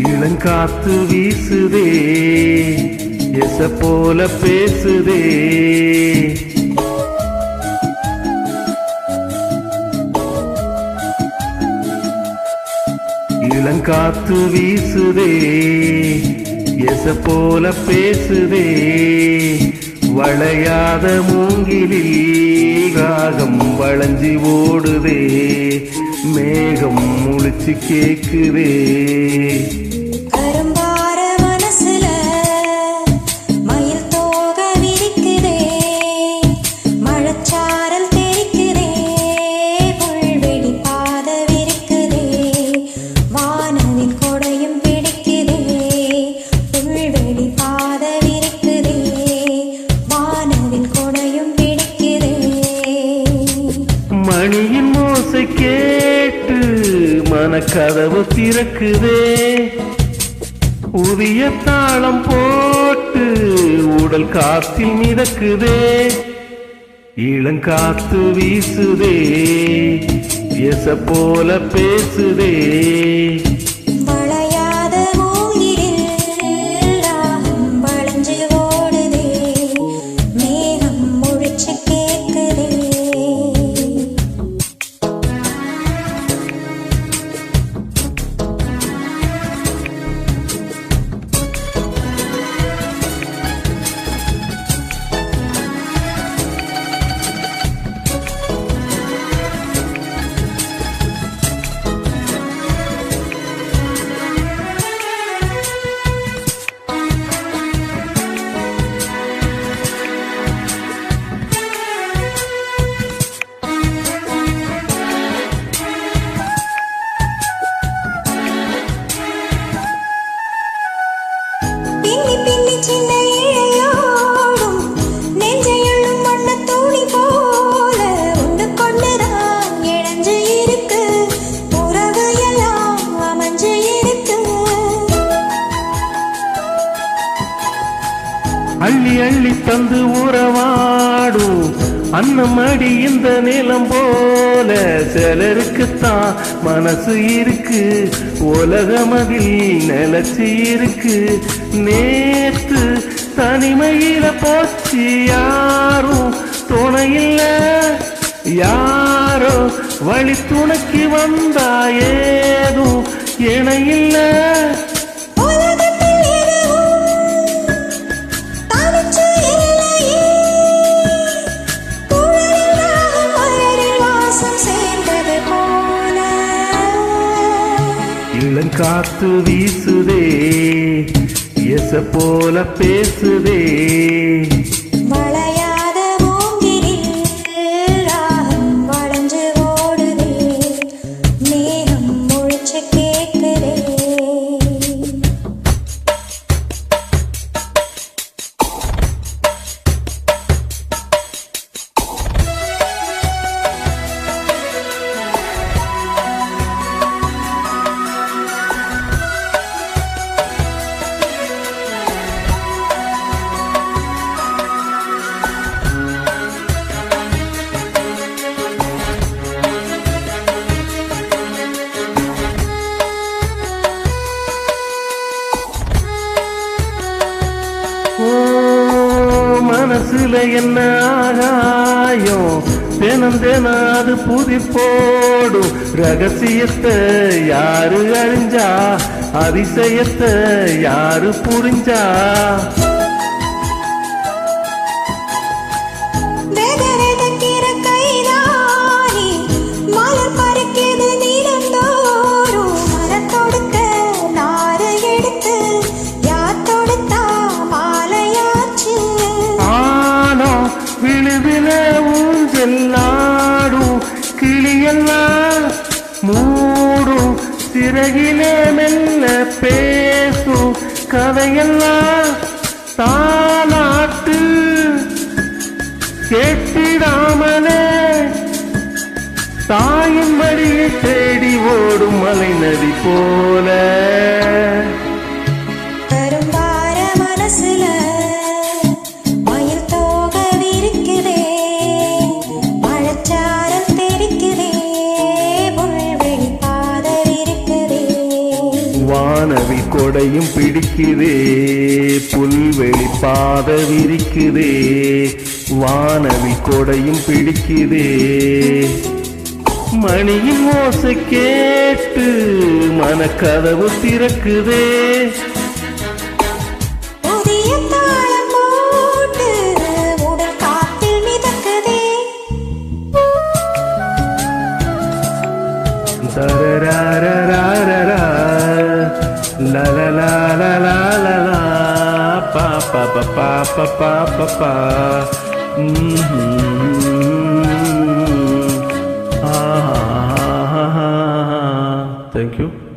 இளங்காத்து வீசுதே எச போல பேசுதே இளங்காத்து வீசுதே எச போல பேசுதே வளையாத மூங்கிலில் ராகம் வளைஞ்சி ஓடுதே மேகம் முழிச்சு கேக்குதே மணியின் ஓசை கேட்டு மனக்கதவு திறக்குதே உரிய தாளம் போட்டு உடல் காத்தில் மிதக்குதே இளங்காத்து வீசுதே எச போல பேசுதே அள்ளி அள்ளி தந்து உறவாடும் அன்னமடி இந்த நிலம் போல சிலருக்குத்தான் மனசு இருக்கு உலகமதில் நிலச்சி இருக்கு நேத்து தனிமையில போச்சு யாரும் துணையில்ல யாரோ வழி துணைக்கு வந்தா ஏதும் இணையில்ல இளங்காத்து வீசுதே எச போல பேசுதே வளையாத மூங்கிலில் ராகம் வளைஞ்சு ஓடுதே மேகம் முழிச்சு கேக்குதே மனசுல என்ன ஆகாயம் தினம் தினம் அது புதி போடும் ரகசியத்தை யாரு அறிஞ்சா அதிசயத்தை யாரு புரிஞ்சா ஊஞ்செல்லாடும் கிளியெல்லாம் மூடும் சிறகிலே மெல்ல பேசும் கதையெல்லாம் தாலாட்டு கேட்டிடாமலே தாயின் மடியை தேடி ஓடும் மலை நதி போல வானவில் கொடையும் பிடிக்குதே, புல்வெளி பாத விரிக்குதே, வானவில் கொடையும் பிடிக்குதே. மணியின் ஓசை கேட்டு மனக்கதவு திறக்குதே, புதிய தாளம் போட்டு உடல் காத்தில் மிதக்குதே. தரரரரரரரா, லலலலலலலா, பா பா பா பா பா பா பா பா. Thank you.